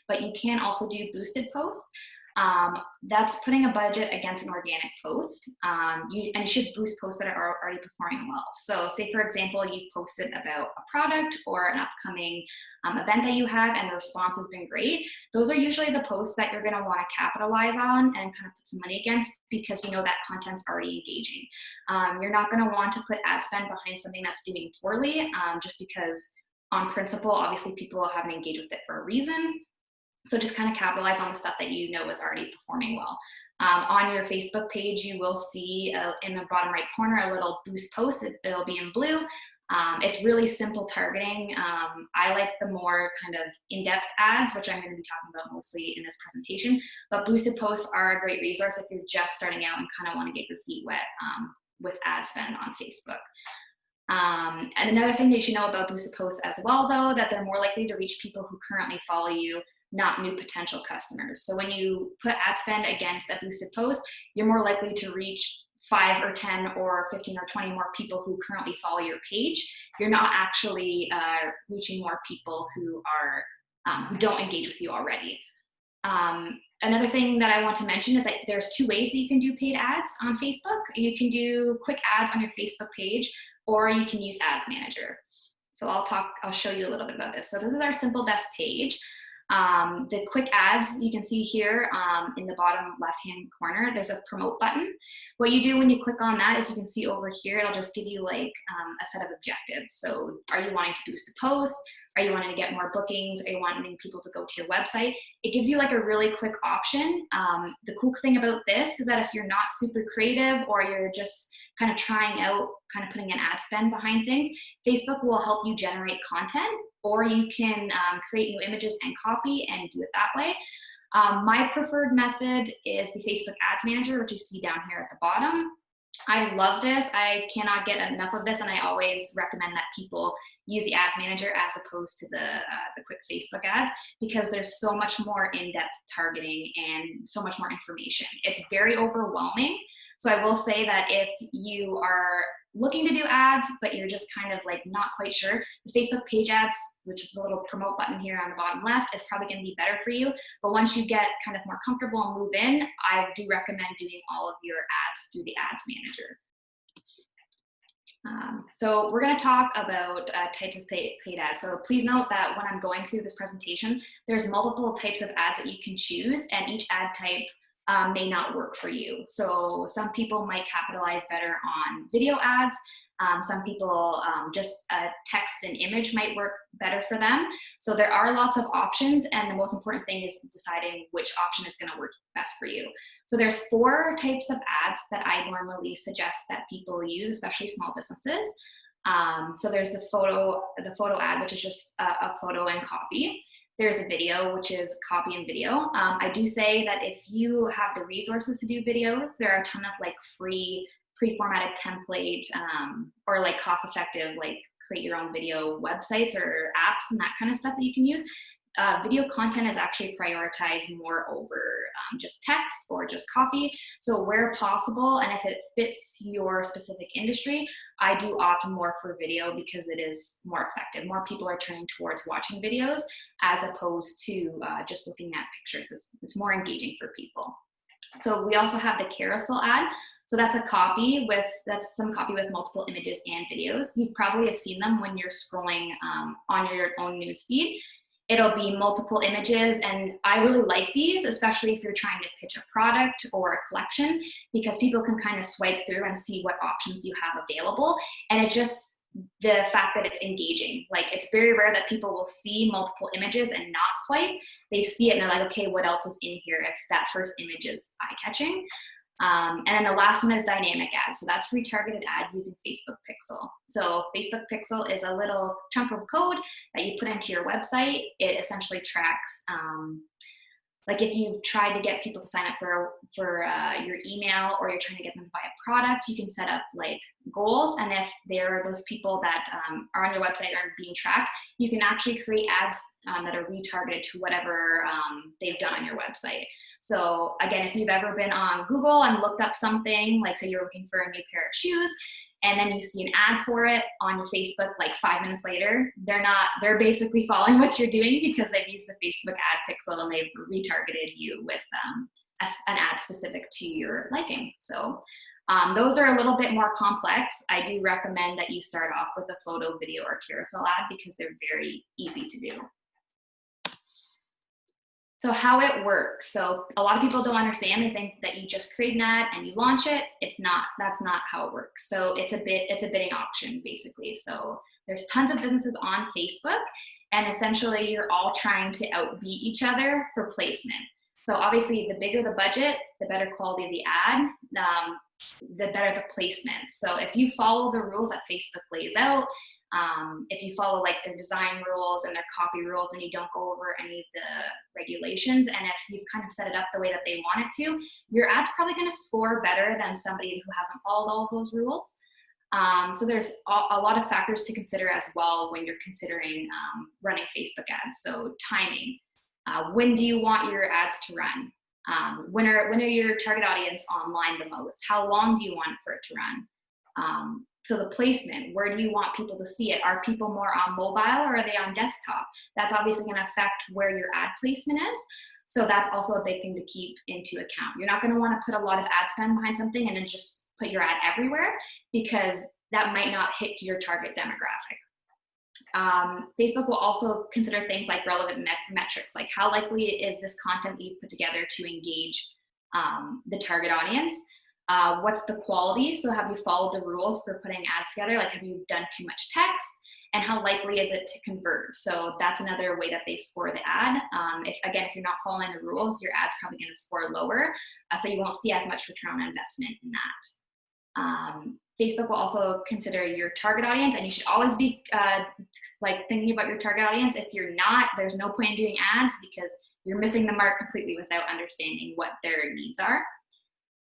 but you can also do boosted posts. That's putting a budget against an organic post. And you should boost posts that are already performing well. So say, for example, you've posted about a product or an upcoming event that you have and the response has been great. Those are usually the posts that you're gonna wanna capitalize on and kind of put some money against, because you know that content's already engaging. You're not gonna want to put ad spend behind something that's doing poorly, just because on principle, obviously people haven't engaged with it for a reason. So just kind of capitalize on the stuff that you know is already performing well. On your Facebook page, you will see in the bottom right corner a little boost post. It'll be in blue. It's really simple targeting. I like the more kind of in-depth ads, which I'm going to be talking about mostly in this presentation. But boosted posts are a great resource if you're just starting out and kind of want to get your feet wet with ad spend on Facebook. And another thing that you should know about boosted posts as well, though, that they're more likely to reach people who currently follow you, not new potential customers. So when you put ad spend against a boosted post, you're more likely to reach 5 or 10 or 15 or 20 more people who currently follow your page. You're not actually reaching more people who don't engage with you already. Another thing that I want to mention is that there's 2 ways that you can do paid ads on Facebook. You can do quick ads on your Facebook page, or you can use Ads Manager. So I'll show you a little bit about this. So this is our Simple Best page. The quick ads, you can see here in the bottom left-hand corner, there's a promote button. What you do when you click on that is, you can see over here, it'll just give you like a set of objectives. So are you wanting to boost a post? Are you wanting to get more bookings? Are you wanting people to go to your website? It gives you like a really quick option. The cool thing about this is that if you're not super creative, or you're just kind of trying out, kind of putting an ad spend behind things, Facebook will help you generate content, or you can create new images and copy and do it that way. My preferred method is the Facebook Ads Manager, which you see down here at the bottom. I love this. I cannot get enough of this, and I always recommend that people use the Ads Manager as opposed to the quick Facebook ads, because there's so much more in-depth targeting and so much more information. It's very overwhelming. So I will say that if you are looking to do ads, but you're just kind of like not quite sure, the Facebook page ads, which is the little promote button here on the bottom left, is probably going to be better for you. But once you get kind of more comfortable and move in, I do recommend doing all of your ads through the Ads Manager. So we're going to talk about types of paid ads. So please note that when I'm going through this presentation, there's multiple types of ads that you can choose, and each ad type may not work for you. So some people might capitalize better on video ads. Some people, just text and image might work better for them. So there are lots of options, and the most important thing is deciding which option is going to work best for you. So there's 4 types of ads that I normally suggest that people use, especially small businesses. So there's the photo ad, which is just a photo and copy. There's a video, which is copy and video. I do say that if you have the resources to do videos, there are a ton of like free pre-formatted template or like cost-effective, like create your own video websites or apps and that kind of stuff that you can use. Video content is actually prioritized more over just text or just copy. So where possible, and if it fits your specific industry, I do opt more for video because it is more effective. More people are turning towards watching videos as opposed to just looking at pictures. It's more engaging for people. So we also have the carousel ad. So that's some copy with multiple images and videos. You probably have seen them when you're scrolling on your own news feed. It'll be multiple images, and I really like these, especially if you're trying to pitch a product or a collection, because people can kind of swipe through and see what options you have available. And it just, the fact that it's engaging, like it's very rare that people will see multiple images and not swipe. They see it and they're like, okay, what else is in here if that first image is eye-catching? And then the last one is dynamic ads. So that's retargeted ad using Facebook Pixel. So Facebook Pixel is a little chunk of code that you put into your website. It essentially tracks, like if you've tried to get people to sign up for your email, or you're trying to get them to buy a product, you can set up like goals. And if there are those people that are on your website are being tracked, you can actually create ads that are retargeted to whatever they've done on your website. So again, if you've ever been on Google and looked up something, like say you're looking for a new pair of shoes, and then you see an ad for it on your Facebook like 5 minutes later, they're basically following what you're doing because they've used the Facebook ad pixel and they've retargeted you with an ad specific to your liking. So those are a little bit more complex. I do recommend that you start off with a photo, video, or carousel ad because they're very easy to do. So how it works. So a lot of people don't understand. They think that you just create an ad and you launch it. It's not, that's not how it works. So it's a bidding auction basically. So there's tons of businesses on Facebook and essentially you're all trying to outbeat each other for placement. So obviously the bigger the budget, the better quality of the ad, the better the placement. So if you follow the rules that Facebook lays out, if you follow like their design rules and their copy rules and you don't go over any of the regulations, and if you've kind of set it up the way that they want it to, your ad's probably going to score better than somebody who hasn't followed all of those rules. So there's a lot of factors to consider as well when you're considering running Facebook ads. So timing, when do you want your ads to run? When are your target audience online the most? How long do you want for it to run? So the placement, where do you want people to see it? Are people more on mobile or are they on desktop? That's obviously going to affect where your ad placement is. So that's also a big thing to keep into account. You're not going to want to put a lot of ad spend behind something and then just put your ad everywhere because that might not hit your target demographic. Facebook will also consider things like relevant metrics, like how likely is this content that you've put together to engage the target audience? What's the quality? So have you followed the rules for putting ads together? Like have you done too much text? And how likely is it to convert? So that's another way that they score the ad. If you're not following the rules, your ad's probably going to score lower. So you won't see as much return on investment in that. Facebook will also consider your target audience, and you should always be like thinking about your target audience. If you're not, there's no point in doing ads because you're missing the mark completely without understanding what their needs are.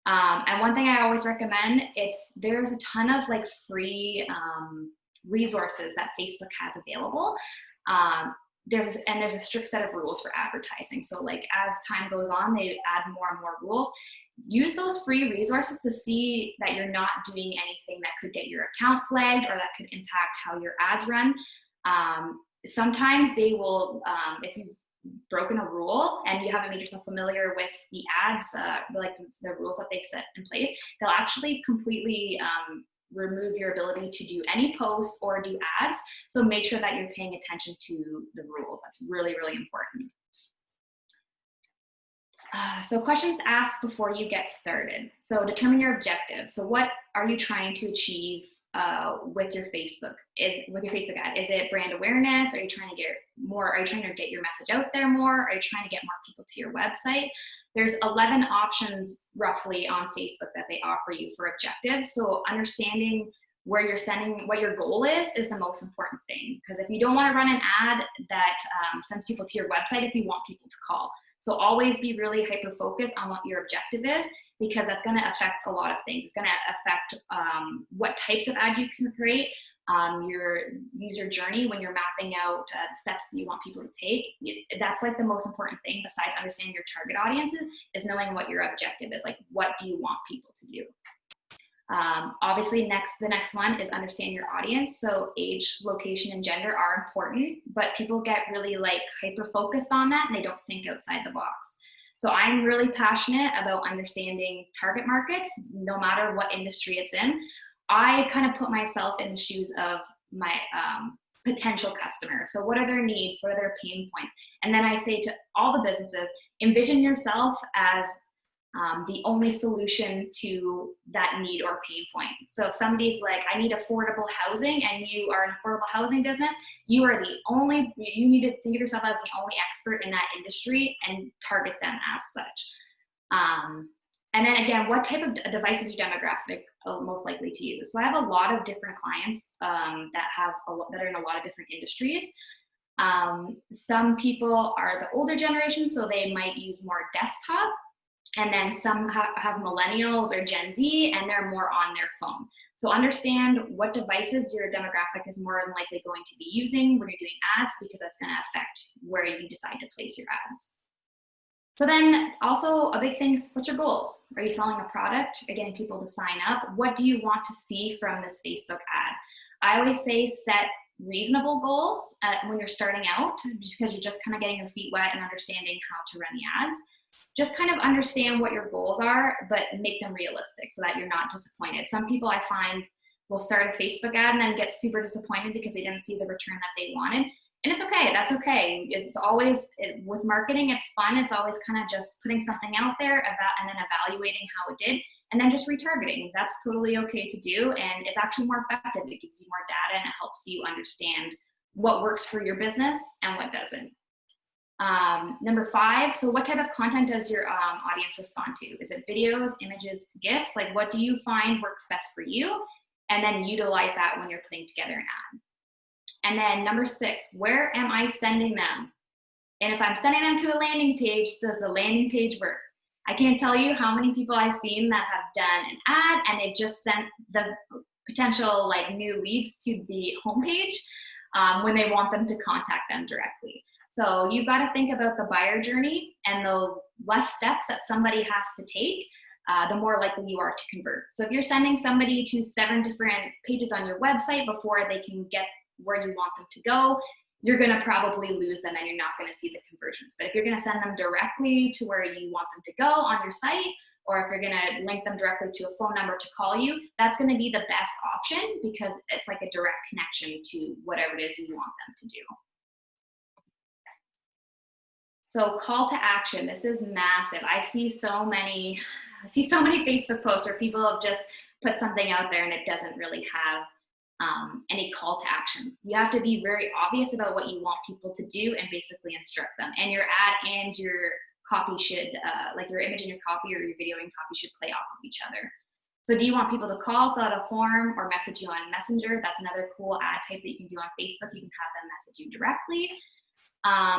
And one thing I always recommend, there's a ton of like free resources that Facebook has available. There's a strict set of rules for advertising. So like as time goes on, they add more and more rules. Use those free resources to see that you're not doing anything that could get your account flagged or that could impact how your ads run. Sometimes they will, if you've broken a rule and you haven't made yourself familiar with the ads, like the rules that they've set in place, they'll actually completely remove your ability to do any posts or do ads. So make sure that you're paying attention to the rules. That's really, really important. So questions asked before you get started. So determine your objective. So what are you trying to achieve with your Facebook ad? Is it brand awareness? Are you trying to get your message out there more? Are you trying to get more people to your website? There's 11 options roughly on Facebook that they offer you for objectives. So understanding where you're sending, what your goal is the most important thing. Because if you don't want to run an ad that sends people to your website, if you want people to call. So always be really hyper-focused on what your objective is, because that's going to affect a lot of things. It's going to affect what types of ad you can create, your user journey when you're mapping out the steps that you want people to take. That's like the most important thing besides understanding your target audiences is knowing what your objective is. Like, what do you want people to do? Obviously, the next one is understand your audience. So age, location, and gender are important, but people get really like hyper-focused on that and they don't think outside the box. So I'm really passionate about understanding target markets, no matter what industry it's in. I kind of put myself in the shoes of my potential customer. So what are their needs? What are their pain points? And then I say to all the businesses, envision yourself as the only solution to that need or pain point. So if somebody's like, I need affordable housing, and you are an affordable housing business, you need to think of yourself as the only expert in that industry and target them as such. And then again, what type of device is your demographic most likely to use? So I have a lot of different clients that are in a lot of different industries. Some people are the older generation, so they might use more desktop. And then some have millennials or Gen Z, and they're more on their phone. So understand what devices your demographic is more than likely going to be using when you're doing ads, because that's going to affect where you decide to place your ads. So then also a big thing is, what's your goals? Are you selling a product? Are you getting people to sign up? What do you want to see from this Facebook ad? I always say set reasonable goals when you're starting out, just because you're just kind of getting your feet wet and understanding how to run the ads. Just kind of understand what your goals are, but make them realistic so that you're not disappointed. Some people I find will start a Facebook ad and then get super disappointed because they didn't see the return that they wanted. And it's okay, that's okay. It's always, with marketing, it's fun. It's always kind of just putting something out there and then evaluating how it did, and then just retargeting. That's totally okay to do, and it's actually more effective. It gives you more data and it helps you understand what works for your business and what doesn't. Number 5, so what type of content does your audience respond to? Is it videos, images, GIFs? Like, what do you find works best for you? And then utilize that when you're putting together an ad. And then number 6, where am I sending them? And if I'm sending them to a landing page, does the landing page work? I can't tell you how many people I've seen that have done an ad and they just sent the potential like new leads to the homepage when they want them to contact them directly. So you've got to think about the buyer journey, and the less steps that somebody has to take, the more likely you are to convert. So if you're sending somebody to 7 different pages on your website before they can get where you want them to go, you're going to probably lose them and you're not going to see the conversions. But if you're going to send them directly to where you want them to go on your site, or if you're going to link them directly to a phone number to call you, that's going to be the best option because it's like a direct connection to whatever it is you want them to do. So call to action, this is massive. I see so many Facebook posts where people have just put something out there and it doesn't really have any call to action. You have to be very obvious about what you want people to do and basically instruct them. And your ad and your copy should, like your image and your copy or your video and copy should play off of each other. So do you want people to call, fill out a form, or message you on Messenger? That's another cool ad type that you can do on Facebook. You can have them message you directly.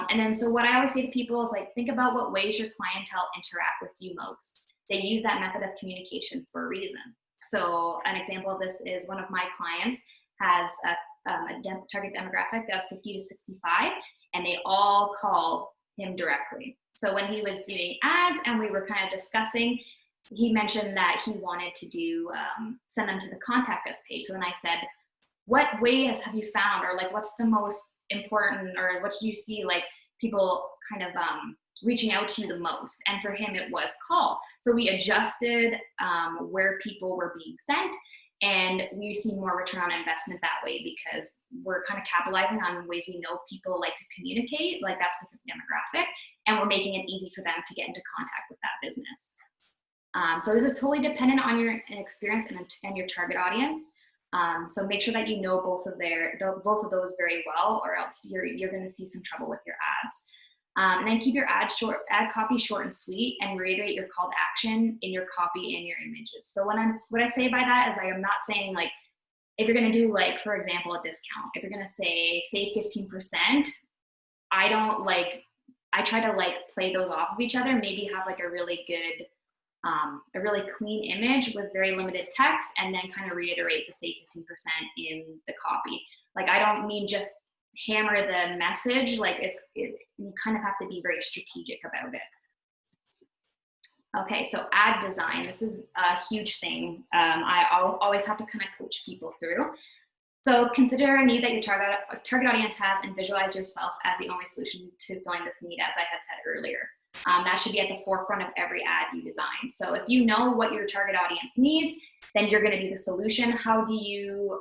And then, so what I always say to people is like, think about what ways your clientele interact with you most. They use that method of communication for a reason. So an example of this is one of my clients has a target demographic of 50 to 65, and they all call him directly. So when he was doing ads and we were kind of discussing, he mentioned that he wanted to do, send them to the contact us page. So then I said, what ways have you found, or like what's the most important, or what do you see like people kind of reaching out to you the most? And for him it was call. So we adjusted where people were being sent, and we see more return on investment that way because we're kind of capitalizing on ways we know people like to communicate, like that specific demographic, and we're making it easy for them to get into contact with that business. So this is totally dependent on your experience and your target audience. So make sure that you know both of those very well, or else you're going to see some trouble with your ads. And then keep your ad copy short and sweet, and reiterate your call to action in your copy and your images. So what I say by that is like, I'm not saying like, if you're going to do like, for example, a discount, if you're going to say save 15%, I try to like play those off of each other, maybe have like a really good, a really clean image with very limited text, and then kind of reiterate the save 15% in the copy. Like, I don't mean just hammer the message, like you kind of have to be very strategic about it. Okay, so ad design, this is a huge thing. I always have to kind of coach people through. So consider a need that your target audience has, and visualize yourself as the only solution to filling this need, as I had said earlier. That should be at the forefront of every ad you design. So if you know what your target audience needs, then you're going to be the solution. How do you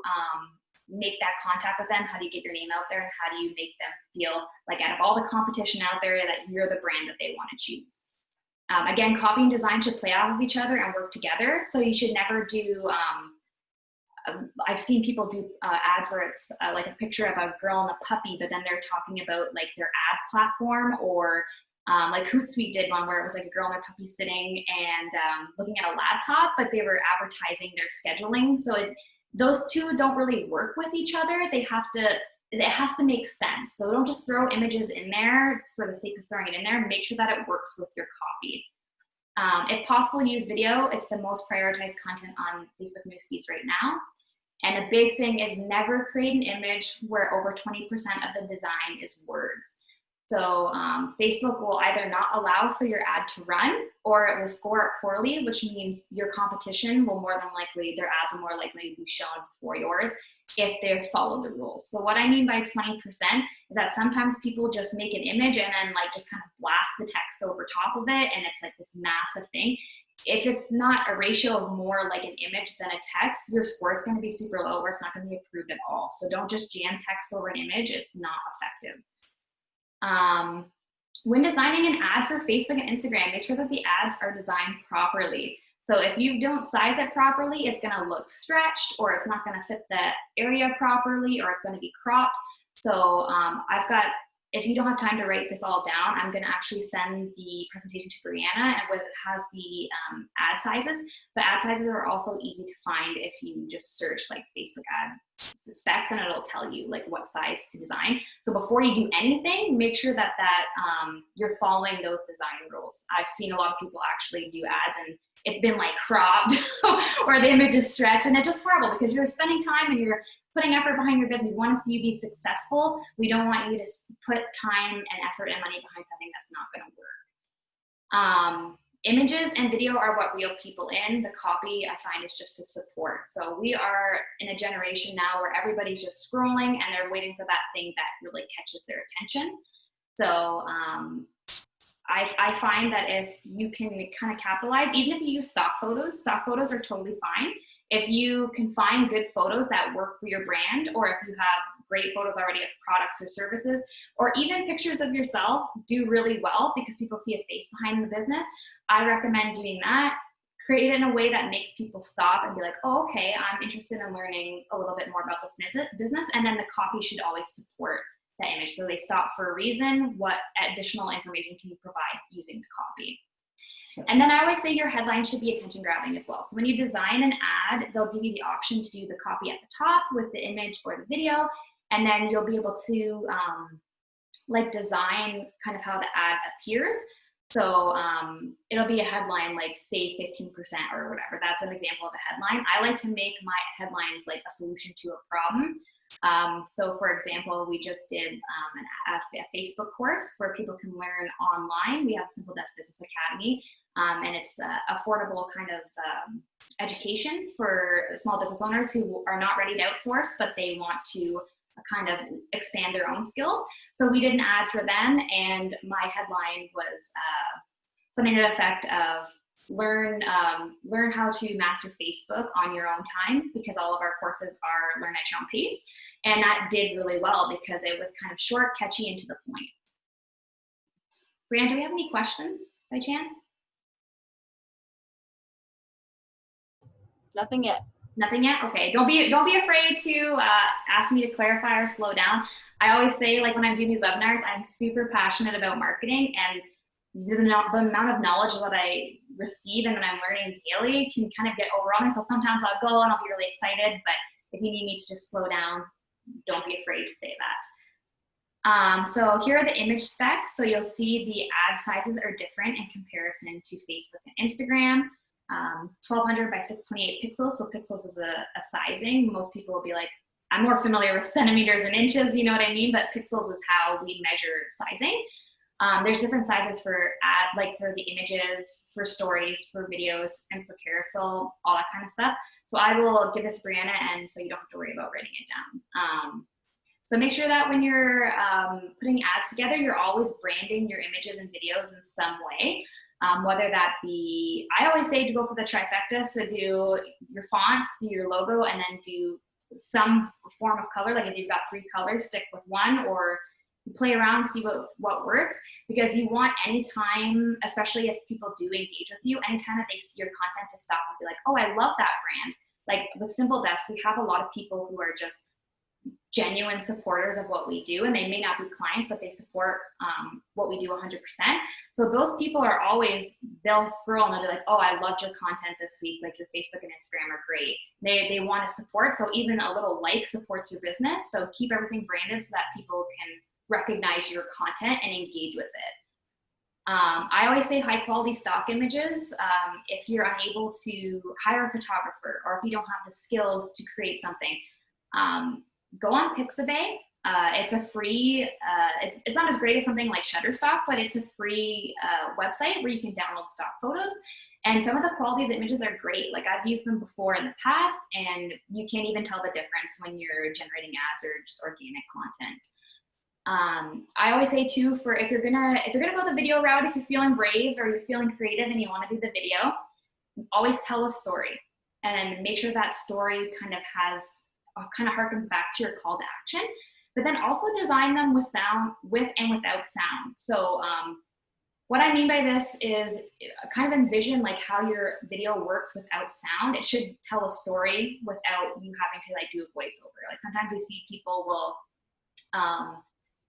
make that contact with them? How do you get your name out there? And how do you make them feel like, out of all the competition out there, that you're the brand that they want to choose? Again, copy and design should play off of each other and work together. So you should never do, I've seen people do ads where it's like a picture of a girl and a puppy, but then they're talking about like their ad platform, or like Hootsuite did one where it was like a girl and their puppy sitting and looking at a laptop, but they were advertising their scheduling. So those two don't really work with each other. It has to make sense. So don't just throw images in there for the sake of throwing it in there. Make sure that it works with your copy. If possible, use video. It's the most prioritized content on Facebook news feeds right now. And a big thing is never create an image where over 20% of the design is words. So Facebook will either not allow for your ad to run, or it will score it poorly, which means your competition will more than likely, their ads will more likely be shown before yours if they follow the rules. So what I mean by 20% is that sometimes people just make an image and then like just kind of blast the text over top of it, and it's like this massive thing. If it's not a ratio of more like an image than a text, your score is going to be super low, or it's not going to be approved at all. So don't just jam text over an image. It's not effective. When designing an ad for Facebook and Instagram, make sure that the ads are designed properly. So if you don't size it properly, it's gonna look stretched, or it's not gonna fit the area properly, or it's gonna be cropped. So if you don't have time to write this all down, I'm gonna actually send the presentation to Brianna, and it has the ad sizes. The ad sizes are also easy to find if you just search like Facebook ad specs, and it'll tell you like what size to design. So before you do anything, make sure that you're following those design rules. I've seen a lot of people actually do ads and it's been like cropped or the image is stretched, and it's just horrible because you're spending time and you're putting effort behind your business. We want to see you be successful. We don't want you to put time and effort and money behind something that's not going to work. Images and video are what reel people in. The copy, I find, is just to support. So we are in a generation now where everybody's just scrolling and they're waiting for that thing that really catches their attention. So I find that if you can kind of capitalize, even if you use stock photos are totally fine. If you can find good photos that work for your brand, or if you have great photos already of products or services, or even pictures of yourself do really well because people see a face behind the business, I recommend doing that. Create it in a way that makes people stop and be like, oh, okay, I'm interested in learning a little bit more about this business. And then the copy should always support that image. So they stop for a reason. What additional information can you provide using the copy? And then I always say your headline should be attention grabbing as well. So when you design an ad, they'll give you the option to do the copy at the top with the image or the video. And then you'll be able to like design kind of how the ad appears. So it'll be a headline like save 15% or whatever. That's an example of a headline. I like to make my headlines like a solution to a problem. So for example, we just did a Facebook course where people can learn online. We have Simple Desk Business Academy, and it's affordable kind of education for small business owners who are not ready to outsource, but they want to kind of expand their own skills. So we did an ad for them, and my headline was something to the effect of learn how to master Facebook on your own time, because all of our courses are learn at your own pace. And that did really well because it was kind of short, catchy, and to the point. Brianna, do we have any questions by chance? Nothing yet. Nothing yet? Okay. Don't be afraid to ask me to clarify or slow down. I always say, like when I'm doing these webinars, I'm super passionate about marketing, and the amount of knowledge that I receive and that I'm learning daily can kind of get overwhelming. So sometimes I'll go and I'll be really excited, but if you need me to just slow down, don't be afraid to say that. So here are the image specs. So you'll see the ad sizes are different in comparison to Facebook and Instagram. 1200 by 628 pixels. So pixels is a sizing. Most people will be like, I'm more familiar with centimeters and inches, you know what I mean? But pixels is how we measure sizing. There's different sizes for like for the images, for stories, for videos, and for carousel, all that kind of stuff. So I will give this to Brianna, and so you don't have to worry about writing it down. So make sure that when you're putting ads together, you're always branding your images and videos in some way. Whether that be, I always say to go for the trifecta, so do your fonts, do your logo, and then do some form of color. Like if you've got 3 colors, stick with one, or play around, see what works, because you want anytime, especially if people do engage with you, anytime that they see your content, to stop and be like, oh, I love that brand. Like with Simple Desk, we have a lot of people who are just genuine supporters of what we do, and they may not be clients, but they support what we do 100%. So those people are always, they'll scroll and they'll be like, oh, I loved your content this week, like your Facebook and Instagram are great. They want to support, so even a little like supports your business. So keep everything branded so that people can recognize your content and engage with it. I always say high quality stock images. If you're unable to hire a photographer, or if you don't have the skills to create something, go on Pixabay. It's a free, it's not as great as something like Shutterstock, but it's a free website where you can download stock photos. And some of the quality of the images are great. Like I've used them before in the past, and you can't even tell the difference when you're generating ads or just organic content. I always say too, for if you're gonna go the video route, if you're feeling brave or you're feeling creative and you want to do the video, always tell a story and make sure that story kind of harkens back to your call to action. But then also design them with sound, with and without sound. So what I mean by this is kind of envision like how your video works without sound. It should tell a story without you having to like do a voiceover. Like sometimes we see people will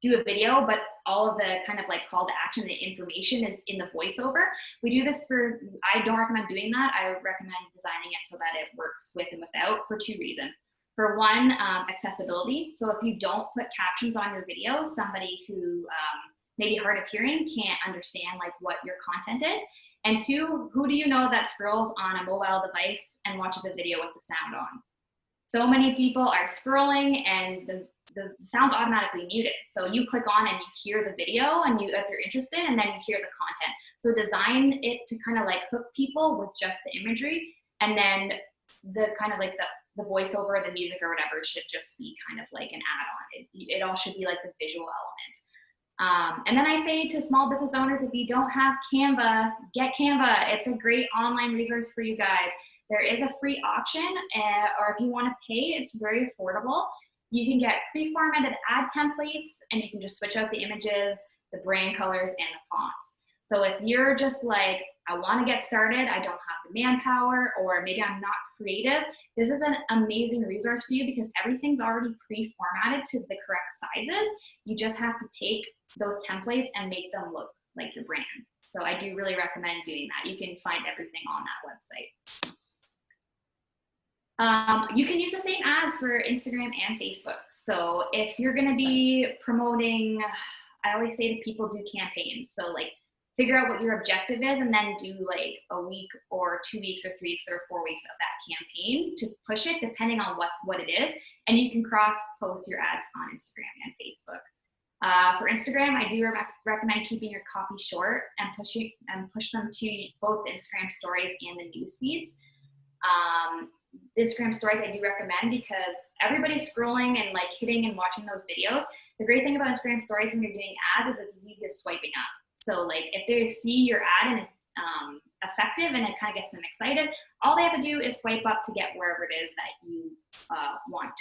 do a video, but all of the kind of like call to action and information is in the voiceover. We do this I don't recommend doing that. I recommend designing it so that it works with and without for two reasons. For one, accessibility. So if you don't put captions on your video, somebody who may be hard of hearing can't understand like what your content is. And two, who do you know that scrolls on a mobile device and watches a video with the sound on? So many people are scrolling and the sound's automatically muted. So you click on and you hear the video and if you're interested, and then you hear the content. So design it to kind of like hook people with just the imagery, and then the kind of like the voiceover, the music or whatever should just be kind of like an add-on. It all should be like the visual element. And then I say to small business owners, if you don't have Canva, get Canva. It's a great online resource for you guys. There is a free option, or if you want to pay, it's very affordable. You can get pre-formatted ad templates, and you can just switch out the images, the brand colors, and the fonts. So if you're just like, I want to get started, I don't have the manpower, or maybe I'm not creative, this is an amazing resource for you because everything's already pre-formatted to the correct sizes. You just have to take those templates and make them look like your brand. So I do really recommend doing that. You can find everything on that website. You can use the same ads for Instagram and Facebook. So if you're going to be promoting, I always say to people, do campaigns. So like figure out what your objective is and then do like a week or 2 weeks or 3 weeks or 4 weeks of that campaign to push it depending on what it is. And you can cross post your ads on Instagram and Facebook. For Instagram, I do recommend keeping your copy short and push them to both the Instagram stories and the news feeds. Instagram stories I do recommend because everybody's scrolling and like hitting and watching those videos. The great thing about Instagram stories when you're doing ads is it's as easy as swiping up. So like if they see your ad and it's effective and it kind of gets them excited, all they have to do is swipe up to get wherever it is that you want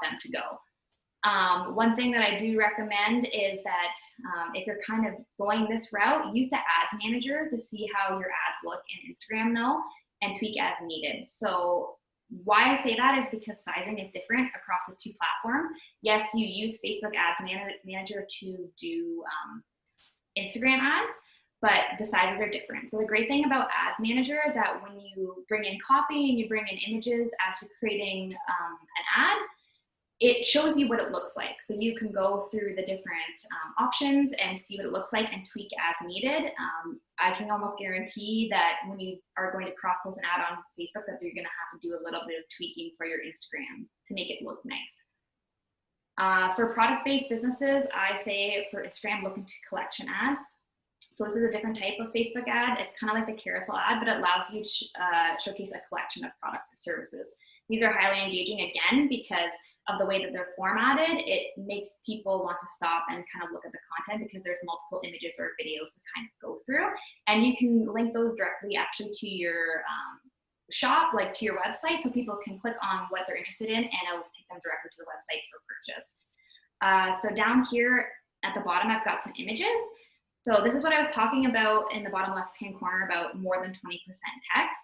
them to go. One thing that I do recommend is that if you're kind of going this route, use the ads manager to see how your ads look in Instagram now and tweak as needed. So why I say that is because sizing is different across the two platforms. Yes, you use Facebook Ads Manager to do Instagram ads, but the sizes are different. So the great thing about Ads Manager is that when you bring in copy and you bring in images as you're creating an ad, it shows you what it looks like. So you can go through the different options and see what it looks like and tweak as needed. I can almost guarantee that when you are going to cross post an ad on Facebook that you're gonna have to do a little bit of tweaking for your Instagram to make it look nice. For product-based businesses, I say for Instagram, look into collection ads. So this is a different type of Facebook ad. It's kind of like the carousel ad, but it allows you to showcase a collection of products or services. These are highly engaging again because of the way that they're formatted. It makes people want to stop and kind of look at the content because there's multiple images or videos to kind of go through. And you can link those directly actually to your shop, like to your website, so people can click on what they're interested in and it will take them directly to the website for purchase. So down here at the bottom, I've got some images. So this is what I was talking about in the bottom left-hand corner about more than 20% text.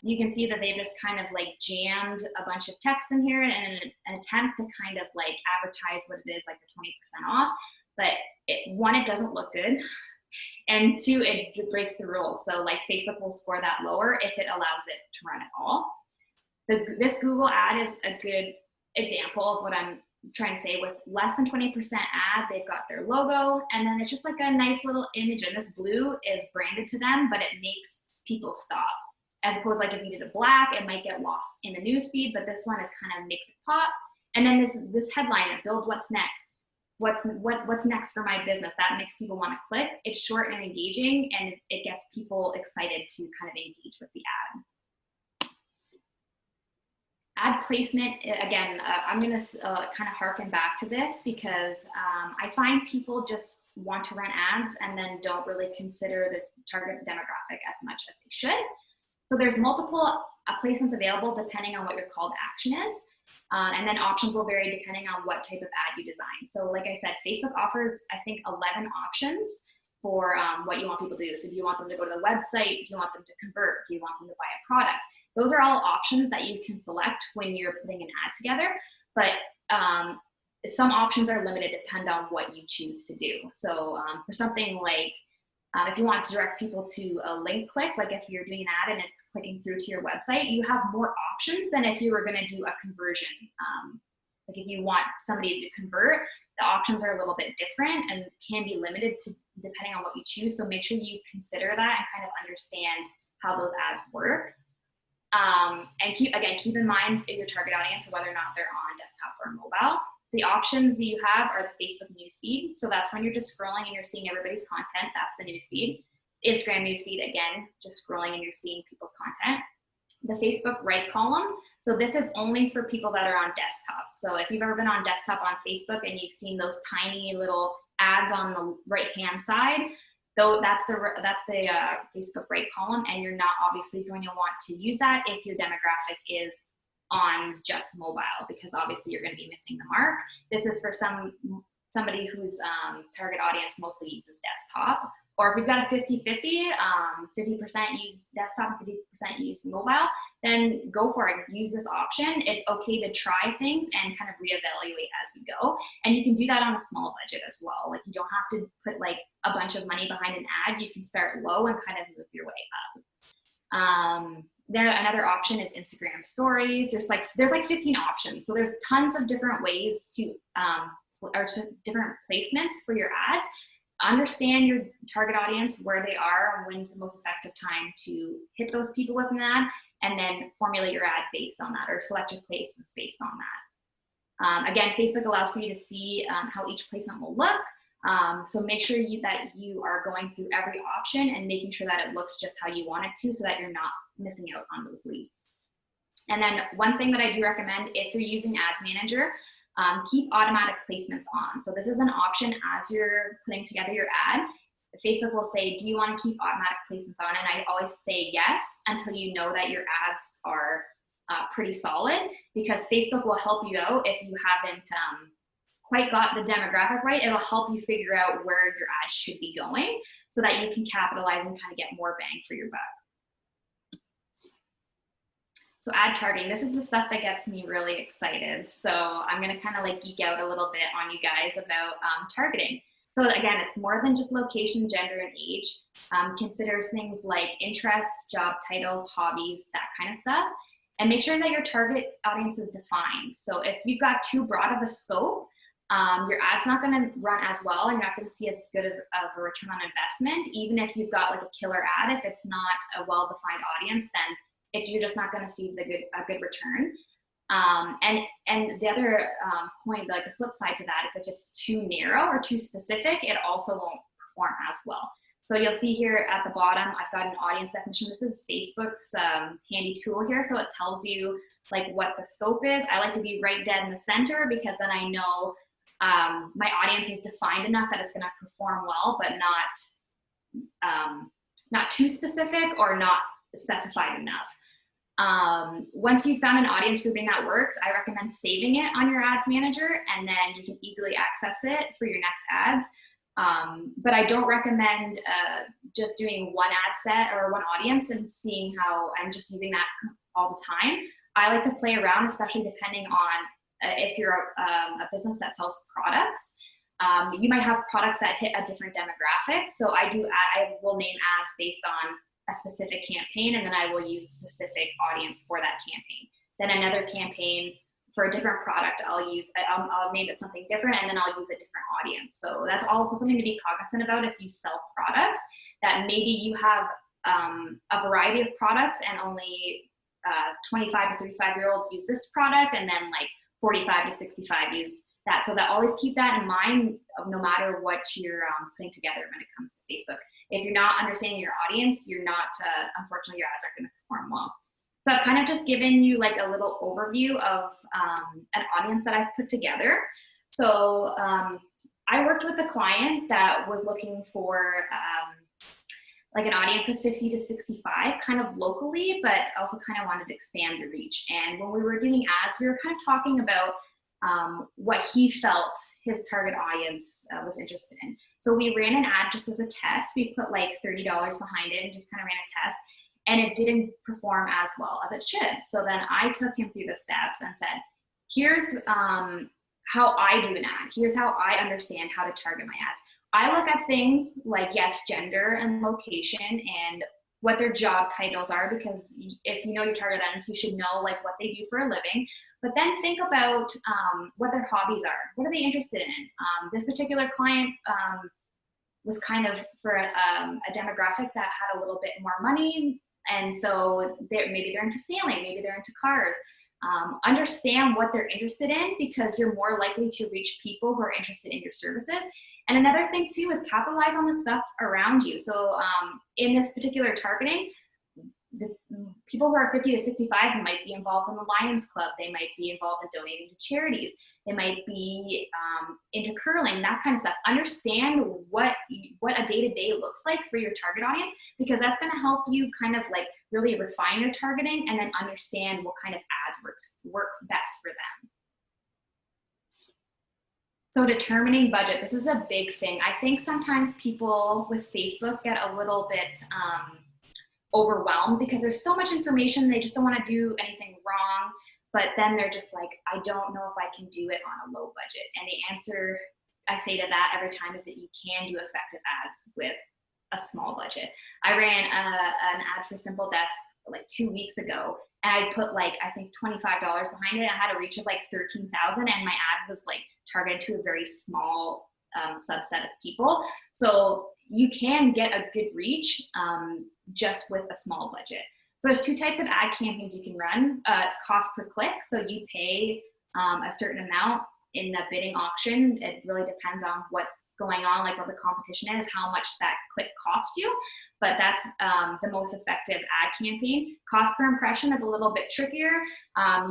You can see that they've just kind of like jammed a bunch of text in here in an attempt to kind of like advertise what it is, like the 20% off. But one, it doesn't look good. And two, it breaks the rules. So like Facebook will score that lower if it allows it to run at all. This Google ad is a good example of what I'm trying to say. With less than 20% ad, they've got their logo, and then it's just like a nice little image, and this blue is branded to them, but it makes people stop. As opposed, like if you did a black, it might get lost in the newsfeed, but this one is kind of makes it pop. And then this headline, build what's next. what's next for my business. That makes people want to click. It's short and engaging, and it gets people excited to kind of engage with the ad. Ad placement, again, I'm going to kind of harken back to this because I find people just want to run ads and then don't really consider the target demographic as much as they should. So there's multiple placements available depending on what your call to action is. And then options will vary depending on what type of ad you design. So like I said, Facebook offers, I think, 11 options for what you want people to do. So do you want them to go to the website? Do you want them to convert? Do you want them to buy a product? Those are all options that you can select when you're putting an ad together. But some options are limited depending on what you choose to do. So for something like, if you want to direct people to a link click, like if you're doing an ad and it's clicking through to your website, you have more options than if you were going to do a conversion. Like if you want somebody to convert, the options are a little bit different and can be limited to depending on what you choose. So make sure you consider that and kind of understand how those ads work. And keep in mind your target audience, whether or not they're on desktop or mobile. The options you have are the Facebook newsfeed. So that's when you're just scrolling and you're seeing everybody's content. That's the newsfeed. Instagram newsfeed, again, just scrolling and you're seeing people's content. The Facebook right column. So this is only for people that are on desktop. So if you've ever been on desktop on Facebook and you've seen those tiny little ads on the right-hand side, though that's the Facebook right column, and you're not obviously going to want to use that if your demographic is on just mobile, because obviously you're going to be missing the mark. This is for somebody whose target audience mostly uses desktop. Or if you've got a 50-50, 50% use desktop and 50% use mobile, then go for it. Use this option. It's okay to try things and kind of reevaluate as you go. And you can do that on a small budget as well. Like you don't have to put like a bunch of money behind an ad. You can start low and kind of move your way up. Then another option is Instagram stories. There's like 15 options. So there's tons of different ways to different placements for your ads. Understand your target audience, where they are, and when's the most effective time to hit those people with an ad, and then formulate your ad based on that, or select your placements based on that. Again, Facebook allows for you to see how each placement will look. So make sure that you are going through every option and making sure that it looks just how you want it to, so that you're not missing out on those leads. And then one thing that I do recommend, if you're using Ads Manager, keep automatic placements on. So this is an option as you're putting together your ad. Facebook will say, do you want to keep automatic placements on? And I always say yes until you know that your ads are pretty solid, because Facebook will help you out if you haven't quite got the demographic right. It'll help you figure out where your ads should be going so that you can capitalize and kind of get more bang for your buck. So ad targeting, this is the stuff that gets me really excited. So I'm gonna kind of like geek out a little bit on you guys about targeting. So again, it's more than just location, gender, and age. Considers things like interests, job titles, hobbies, that kind of stuff. And make sure that your target audience is defined. So if you've got too broad of a scope, your ad's not gonna run as well, and you're not gonna see as good of a return on investment. Even if you've got like a killer ad, if it's not a well-defined audience, then you're just not going to see a good return. And the other point, like the flip side to that, is if it's too narrow or too specific, it also won't perform as well. So you'll see here at the bottom, I've got an audience definition. This is Facebook's handy tool here. So it tells you like what the scope is. I like to be right dead in the center, because then I know my audience is defined enough that it's going to perform well, but not too specific or not specified enough. Once you've found an audience grouping that works, I recommend saving it on your Ads Manager, and then you can easily access it for your next ads. But I don't recommend just doing one ad set or one audience and seeing how I'm just using that all the time. I like to play around, especially depending on if you're a business that sells products. You might have products that hit a different demographic. So I will name ads based on a specific campaign, and then I will use a specific audience for that campaign. Then another campaign for a different product, I'll name it something different, and then I'll use a different audience. So that's also something to be cognizant about if you sell products, that maybe you have a variety of products and only 25 to 35-year-olds use this product, and then like 45 to 65 use So that always keep that in mind, no matter what you're putting together when it comes to Facebook. If you're not understanding your audience, you're not, unfortunately, your ads aren't going to perform well. So I've kind of just given you like a little overview of an audience that I've put together. So I worked with a client that was looking for like an audience of 50 to 65, kind of locally, but also kind of wanted to expand the reach. And when we were doing ads, we were kind of talking about what he felt his target audience was interested in. So we ran an ad just as a test. We put like $30 behind it and just kind of ran a test, and it didn't perform as well as it should. So then I took him through the steps and said, here's how I do an ad. Here's how I understand how to target my ads. I look at things like, yes, gender and location and what their job titles are, because if you know your target audience, you should know like what they do for a living. But then think about what their hobbies are. What are they interested in? This particular client was kind of for a demographic that had a little bit more money. And so maybe they're into sailing, maybe they're into cars. Understand what they're interested in, because you're more likely to reach people who are interested in your services. And another thing too is capitalize on the stuff around you. So in this particular targeting, the people who are 50 to 65 might be involved in the Lions Club. They might be involved in donating to charities. They might be into curling, that kind of stuff. Understand what a day-to-day looks like for your target audience, because that's going to help you kind of like really refine your targeting and then understand what kind of ads work best for them. So determining budget, this is a big thing. I think sometimes people with Facebook get a little bit overwhelmed because there's so much information, they just don't want to do anything wrong, but then they're just like, I don't know if I can do it on a low budget. And the answer I say to that every time is that you can do effective ads with a small budget. I ran an ad for Simple Desk like 2 weeks ago, and I put like, I think $25 behind it. I had a reach of like 13,000, and my ad was like targeted to a very small subset of people. So you can get a good reach just with a small budget. So there's two types of ad campaigns you can run. It's cost per click. So you pay a certain amount in the bidding auction. It really depends on what's going on, like what the competition is, how much that click costs you. But that's the most effective ad campaign. Cost per impression is a little bit trickier.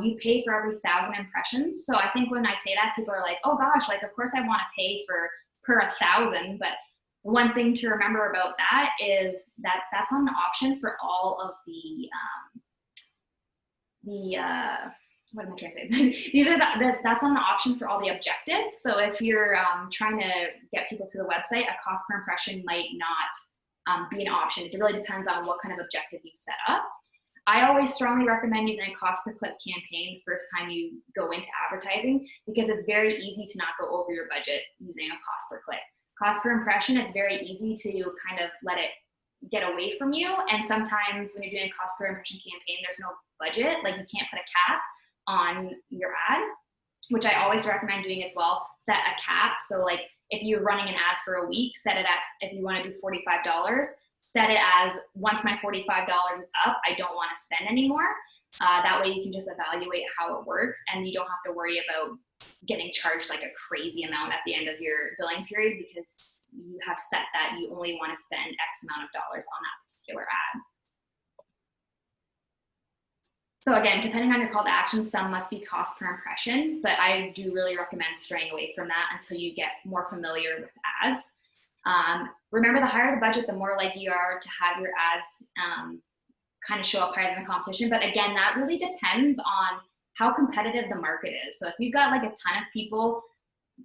You pay for every 1,000 impressions. So I think when I say that, people are like, oh gosh, like of course I want to pay per 1,000. But one thing to remember about that is that that's not an option for all of what am I trying to say? That's not an option for all the objectives. So if you're trying to get people to the website, a cost per impression might not be an option. It really depends on what kind of objective you set up. I always strongly recommend using a cost per click campaign the first time you go into advertising, because it's very easy to not go over your budget using a cost per click. Cost per impression, it's very easy to kind of let it get away from you. And sometimes when you're doing a cost per impression campaign, there's no budget, like you can't put a cap on your ad, which I always recommend doing as well. Set a cap. So like if you're running an ad for a week, set it at, if you want to do $45, set it as, once my $45 is up, I don't want to spend anymore. That way you can just evaluate how it works, and you don't have to worry about getting charged like a crazy amount at the end of your billing period, because you have set that you only want to spend X amount of dollars on that particular ad. So again, depending on your call to action, some must be cost per impression, but I do really recommend straying away from that until you get more familiar with ads. Remember, the higher the budget, the more likely you are to have your ads kind of show up higher than the competition. But again, that really depends on how competitive the market is. So if you've got like a ton of people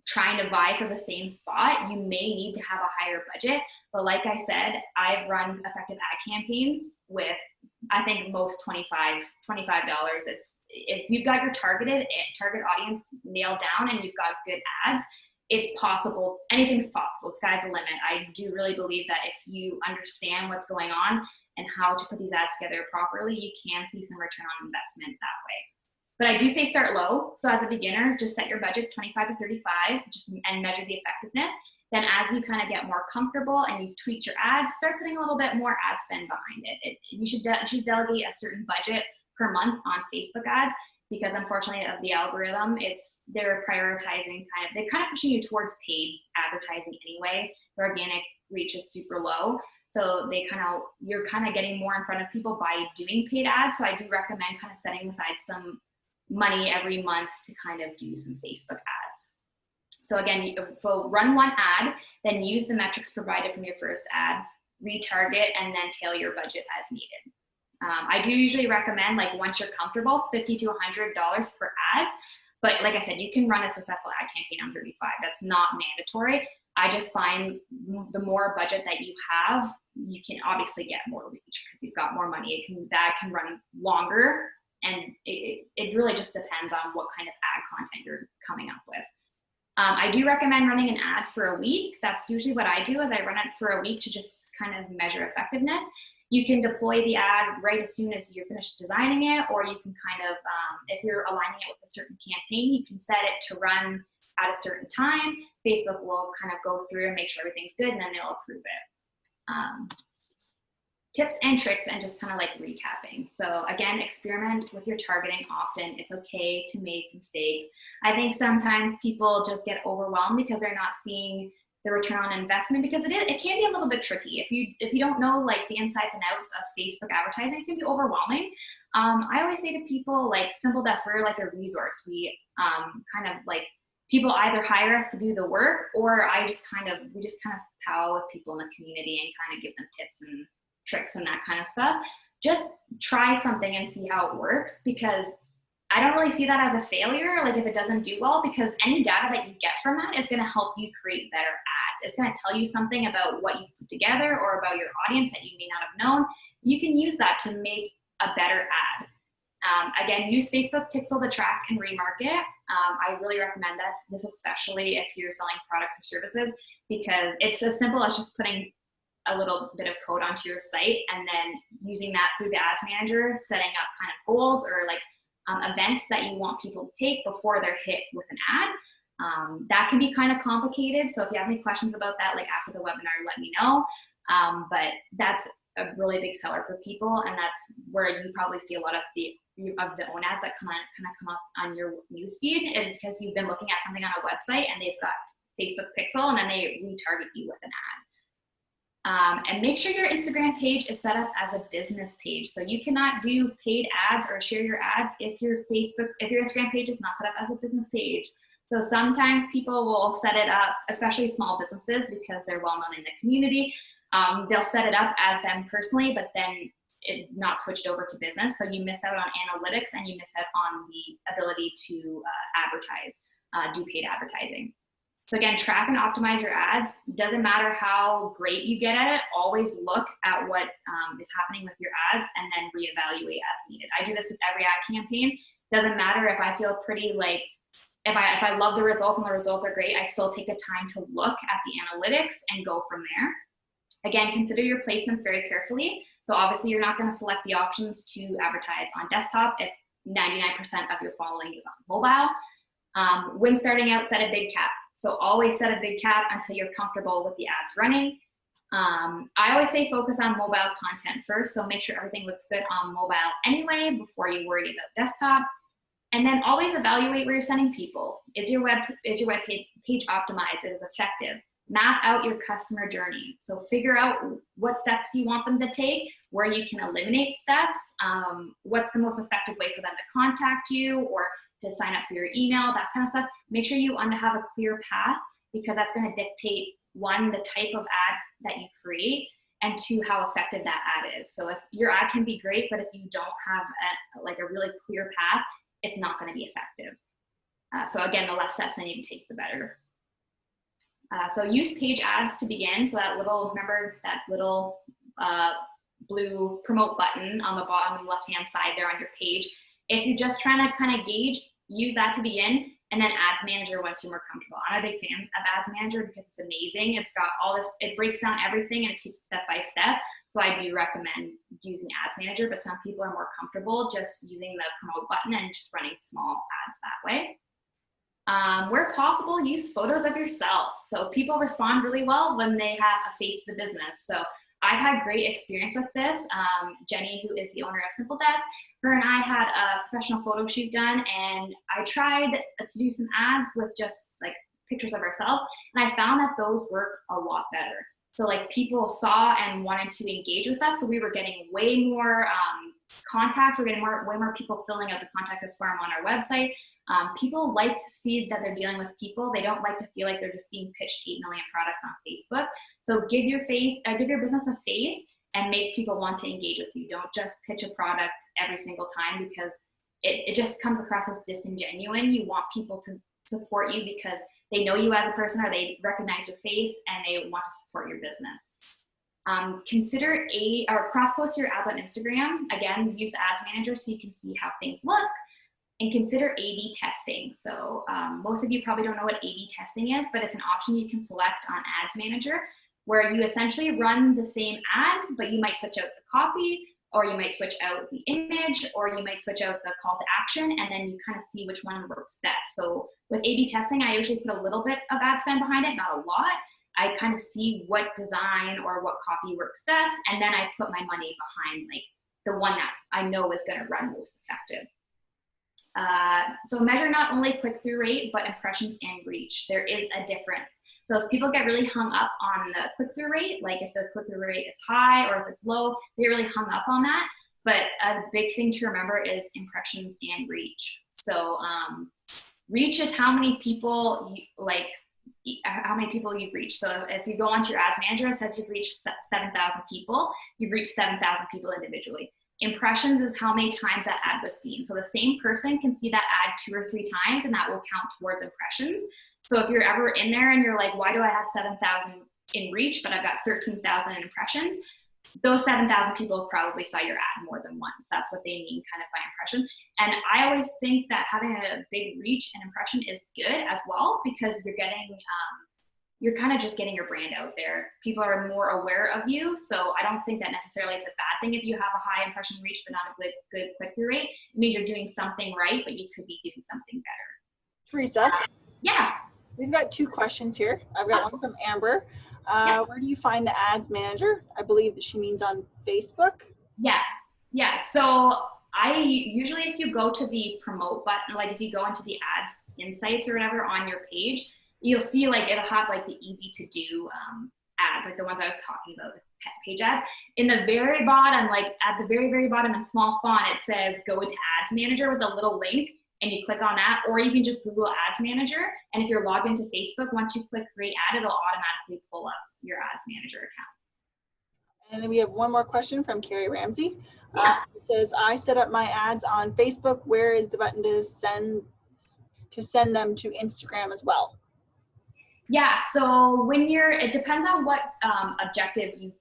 trying to vie for the same spot, you may need to have a higher budget. But like I said, I've run effective ad campaigns with, I think, most $25. It's, if you've got your target audience nailed down and you've got good ads, it's possible. Anything's possible. Sky's the limit. I do really believe that if you understand what's going on and how to put these ads together properly, you can see some return on investment that way. But I do say start low. So as a beginner, just set your budget 25 to 35 and measure the effectiveness. Then as you kind of get more comfortable and you've tweaked your ads, start putting a little bit more ad spend behind it. You should delegate a certain budget per month on Facebook ads. because unfortunately of the algorithm, they're prioritizing they're kind of pushing you towards paid advertising anyway. The organic reach is super low. So you're kind of getting more in front of people by doing paid ads. So I do recommend kind of setting aside some money every month to kind of do some Facebook ads. So again, run one ad, then use the metrics provided from your first ad, retarget, and then tailor your budget as needed. I do usually recommend, like, once you're comfortable, $50 to $100 for ads. But like I said, you can run a successful ad campaign on 35. That's not mandatory. I just find the more budget that you have, you can obviously get more reach because you've got more money. That can run longer, and it really just depends on what kind of ad content you're coming up with. I do recommend running an ad for a week. That's usually what I do, is I run it for a week to just kind of measure effectiveness. You can deploy the ad right as soon as you're finished designing it, or you can kind of, if you're aligning it with a certain campaign, you can set it to run at a certain time. Facebook will kind of go through and make sure everything's good, and then they'll approve it. Tips and tricks, and just kind of like recapping. So again, experiment with your targeting often. It's okay to make mistakes. I think sometimes people just get overwhelmed because they're not seeing the return on investment, because it can be a little bit tricky. If you don't know like the insides and outs of Facebook advertising, it can be overwhelming. I always say to people, like, Simple Desk, we're like a resource. We kind of like, people either hire us to do the work, or we just kind of pal with people in the community and kind of give them tips and tricks and that kind of stuff. Just try something and see how it works, because I don't really see that as a failure, like if it doesn't do well, because any data that you get from that is going to help you create better ads. It's going to tell you something about what you've put together or about your audience that you may not have known. You can use that to make a better ad. Again, use Facebook Pixel to track and remarket. I really recommend this, especially if you're selling products or services, because it's as simple as just putting a little bit of code onto your site and then using that through the ads manager, setting up kind of goals or like events that you want people to take before they're hit with an ad. That can be kind of complicated. So if you have any questions about that, like after the webinar, let me know. But that's a really big seller for people. And that's where you probably see a lot of the own ads that come up on your newsfeed, is because you've been looking at something on a website and they've got Facebook Pixel, and then they retarget you with an ad. And make sure your Instagram page is set up as a business page. So you cannot do paid ads or share your ads if your Instagram page is not set up as a business page. So sometimes people will set it up, especially small businesses, because they're well known in the community. They'll set it up as them personally, but then it not switched over to business. So you miss out on analytics, and you miss out on the ability to advertise, do paid advertising. So again, track and optimize your ads. Doesn't matter how great you get at it, always look at what is happening with your ads and then reevaluate as needed. I do this with every ad campaign. Doesn't matter if I feel pretty like, if I love the results and the results are great, I still take the time to look at the analytics and go from there. Again, consider your placements very carefully. So obviously you're not going to select the options to advertise on desktop if 99% of your following is on mobile. When starting out, set a big cap. So always set a big cap until you're comfortable with the ads running. I always say focus on mobile content first. So make sure everything looks good on mobile anyway before you worry about desktop. And then always evaluate where you're sending people. Is your web page optimized? Is it effective? Map out your customer journey. So figure out what steps you want them to take, where you can eliminate steps, what's the most effective way for them to contact you or to sign up for your email, that kind of stuff. Make sure you have a clear path, because that's going to dictate, one, the type of ad that you create, and two, how effective that ad is. So if your ad can be great, but if you don't have a really clear path, it's not going to be effective. So again, the less steps that you can take, the better. So use page ads to begin. So remember that little blue promote button on the bottom left-hand side there on your page. If you're just trying to kind of gauge, use that to begin, and then Ads Manager once you're more comfortable. I'm a big fan of Ads Manager because it's amazing. It's got all this, it breaks down everything and it takes step by step. So I do recommend using Ads Manager, but some people are more comfortable just using the promote button and just running small ads that way. Where possible, use photos of yourself. So people respond really well when they have a face to the business. So I've had great experience with this. Jenny, who is the owner of Simple Desk, her and I had a professional photo shoot done, and I tried to do some ads with just like pictures of ourselves, and I found that those work a lot better. So like people saw and wanted to engage with us, so we were getting way more contacts. We're getting way more people filling out the contact us form on our website. People like to see that they're dealing with people. They don't like to feel like they're just being pitched 8 million products on Facebook. So give your business a face and make people want to engage with you. Don't just pitch a product every single time, because it just comes across as disingenuous. You want people to support you because they know you as a person, or they recognize your face and they want to support your business. Consider cross-post your ads on Instagram. Again, use the Ads Manager so you can see how things look. And consider A/B testing. So most of you probably don't know what A/B testing is, but it's an option you can select on Ads Manager, where you essentially run the same ad, but you might switch out the copy, or you might switch out the image, or you might switch out the call to action, and then you kind of see which one works best. So with A/B testing, I usually put a little bit of ad spend behind it, not a lot. I kind of see what design or what copy works best, and then I put my money behind like the one that I know is going to run most effective. So measure not only click-through rate, but impressions and reach. There is a difference. So as people get really hung up on the click-through rate, like if their click-through rate is high or if it's low, they really hung up on that. But a big thing to remember is impressions and reach. So reach is how many people you've reached. So if you go onto your Ads Manager, it says you've reached 7,000 people. You've reached 7,000 people individually. Impressions is how many times that ad was seen. So the same person can see that ad 2 or 3 times, and that will count towards impressions. So if you're ever in there and you're like, why do I have 7,000 in reach, but I've got 13,000 in impressions? Those 7,000 people probably saw your ad more than once. That's what they mean kind of by impression. And I always think that having a big reach and impression is good as well, because you're kind of just getting your brand out there. People are more aware of you. So I don't think that necessarily it's a bad thing if you have a high impression reach, but not a good click-through rate. It means you're doing something right, but you could be doing something better. Teresa? Yeah. We've got 2 questions here. I've got one from Amber. Where do you find the Ads Manager? I believe that she means on Facebook. Yeah. So I usually, if you go to the promote button, like if you go into the ads insights or whatever on your page, you'll see like it'll have like the easy to do ads, like the ones I was talking about, the page ads. In the very bottom, like at the very, very bottom in small font, it says go into Ads Manager with a little link, and you click on that, or you can just Google Ads Manager. And if you're logged into Facebook, once you click create ad, it'll automatically pull up your Ads Manager account. And then we have one more question from Carrie Ramsey. Yeah. It says, I set up my ads on Facebook. Where is the button to send them to Instagram as well? Yeah, so it depends on what objective you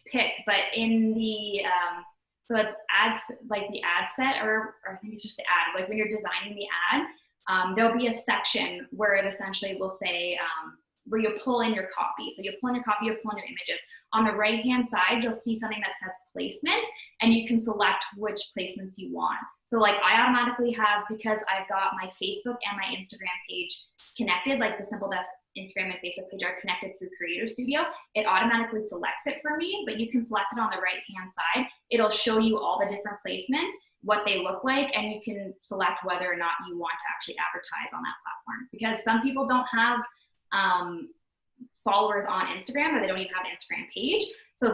picked, but in the, so it's ads, like the ad set, or I think it's just the ad, like when you're designing the ad, there'll be a section where it essentially will say, where you pull in your copy. So you pull in your copy, you pull in your images. On the right-hand side, you'll see something that says placements, and you can select which placements you want. So like I automatically have, because I've got my Facebook and my Instagram page connected, like the Simple Desk Instagram and Facebook page are connected through Creator Studio, it automatically selects it for me, but you can select it on the right-hand side. It'll show you all the different placements, what they look like, and you can select whether or not you want to actually advertise on that platform. Because some people don't have followers on Instagram, or they don't even have an Instagram page. So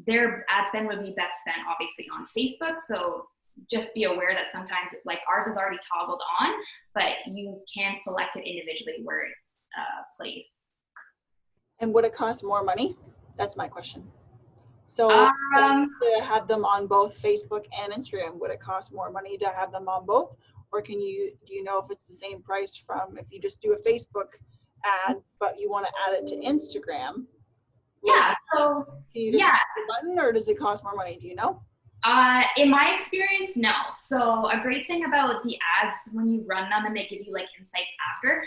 their ad spend would be best spent obviously on Facebook. So just be aware that sometimes like ours is already toggled on, but you can select it individually where it's placed. And would it cost more money? That's my question. So to have them on both Facebook and Instagram, would it cost more money to have them on both? Or do you know if it's the same price from if you just do a Facebook ad, but you want to add it to Instagram? Yeah, so can you just click the button, or does it cost more money? Do you know? In my experience, no. So a great thing about the ads when you run them and they give you like insights after,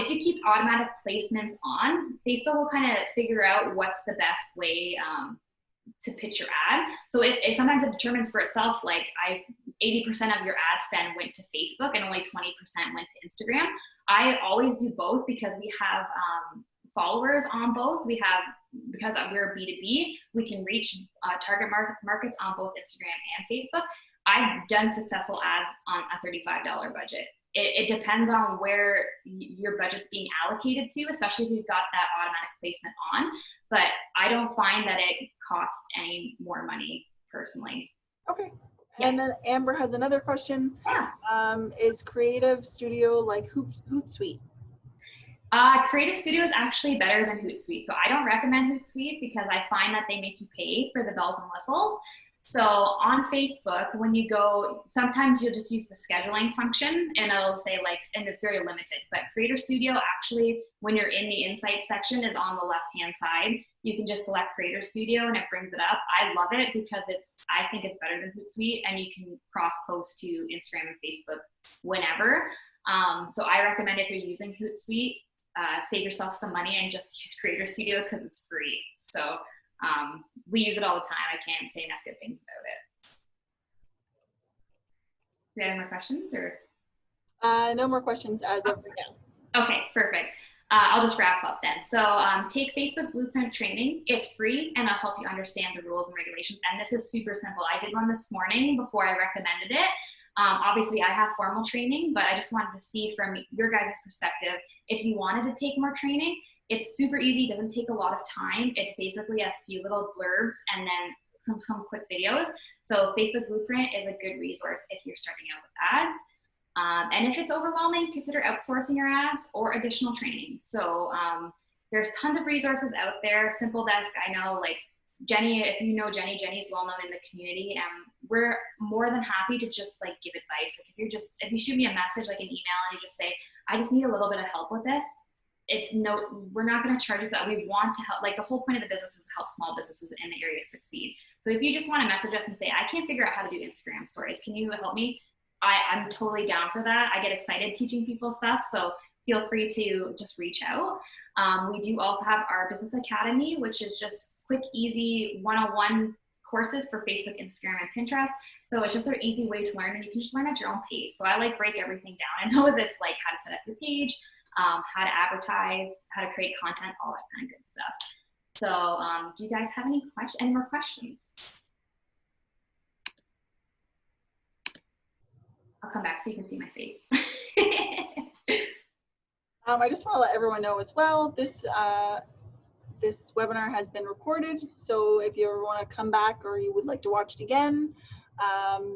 if you keep automatic placements on, Facebook will kind of figure out what's the best way to pitch your ad. So it sometimes it determines for itself, like 80% of your ad spend went to Facebook and only 20% went to Instagram. I always do both because we have followers on both. We have because we're B2B, we can reach target markets on both Instagram and Facebook. I've done successful ads on a $35 budget. It depends on where your budget's being allocated to, especially if you've got that automatic placement on. But I don't find that it costs any more money personally. Okay. And then Amber has another question. Yeah. Is Creative Studio like Hootsuite? Creative Studio is actually better than Hootsuite. So I don't recommend Hootsuite because I find that they make you pay for the bells and whistles. So on Facebook, when you go, sometimes you'll just use the scheduling function and it'll say like, and it's very limited, but Creator Studio actually, when you're in the insights section, is on the left-hand side. You can just select Creator Studio and it brings it up. I love it because I think it's better than Hootsuite, and you can cross-post to Instagram and Facebook whenever. So I recommend if you're using Hootsuite, save yourself some money and just use Creator Studio because it's free. So we use it all the time. I can't say enough good things about it. Do you have any more questions or? No more questions as of right now. Okay, perfect. I'll just wrap up then. So take Facebook Blueprint training. It's free and it'll help you understand the rules and regulations. And this is super simple. I did one this morning before I recommended it. Obviously, I have formal training, but I just wanted to see from your guys' perspective, if you wanted to take more training, it's super easy, doesn't take a lot of time. It's basically a few little blurbs and then some quick videos. So Facebook Blueprint is a good resource if you're starting out with ads. And if it's overwhelming, consider outsourcing your ads or additional training. So there's tons of resources out there. Simple Desk, I know, like Jenny, if you know Jenny, Jenny's well known in the community, and we're more than happy to just like give advice. Like if you shoot me a message, like an email, and you just say, I just need a little bit of help with this, we're not going to charge you for that. We want to help. Like the whole point of the business is to help small businesses in the area succeed. So if you just want to message us and say, I can't figure out how to do Instagram stories, can you help me? I'm totally down for that. I get excited teaching people stuff. So feel free to just reach out. We do also have our Business Academy, which is just quick, easy, one-on-one courses for Facebook, Instagram, and Pinterest. So it's just an easy way to learn, and you can just learn at your own pace. So I like break everything down. And those, it's like how to set up your page, how to advertise, how to create content, all that kind of good stuff. So do you guys have any more questions? I'll come back so you can see my face. I just want to let everyone know as well, this webinar has been recorded. So if you ever want to come back or you would like to watch it again,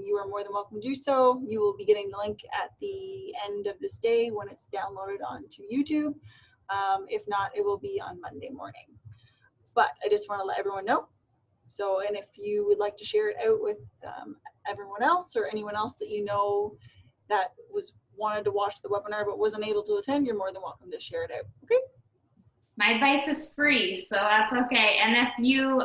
you are more than welcome to do so. You will be getting the link at the end of this day when it's downloaded onto YouTube. If not, it will be on Monday morning. But I just want to let everyone know. So, and if you would like to share it out with everyone else or anyone else that you know that wanted to watch the webinar but wasn't able to attend, you're more than welcome to share it out. Okay? My advice is free, so that's okay. And if you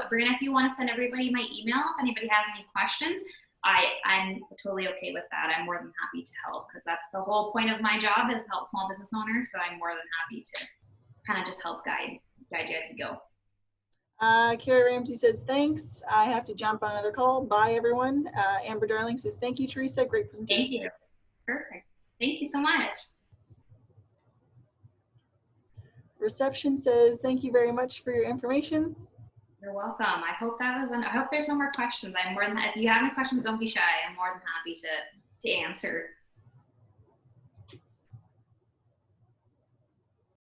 want to send everybody my email, if anybody has any questions, I'm totally okay with that. I'm more than happy to help because that's the whole point of my job, is to help small business owners. So I'm more than happy to kind of just help guide you as you go. Carrie Ramsey says, thanks. I have to jump on another call. Bye, everyone. Amber Darling says, thank you, Teresa. Great presentation. Thank you. Perfect. Thank you so much. Reception says, thank you very much for your information. You're welcome. I hope there's no more questions. If you have any questions, don't be shy. I'm more than happy to answer.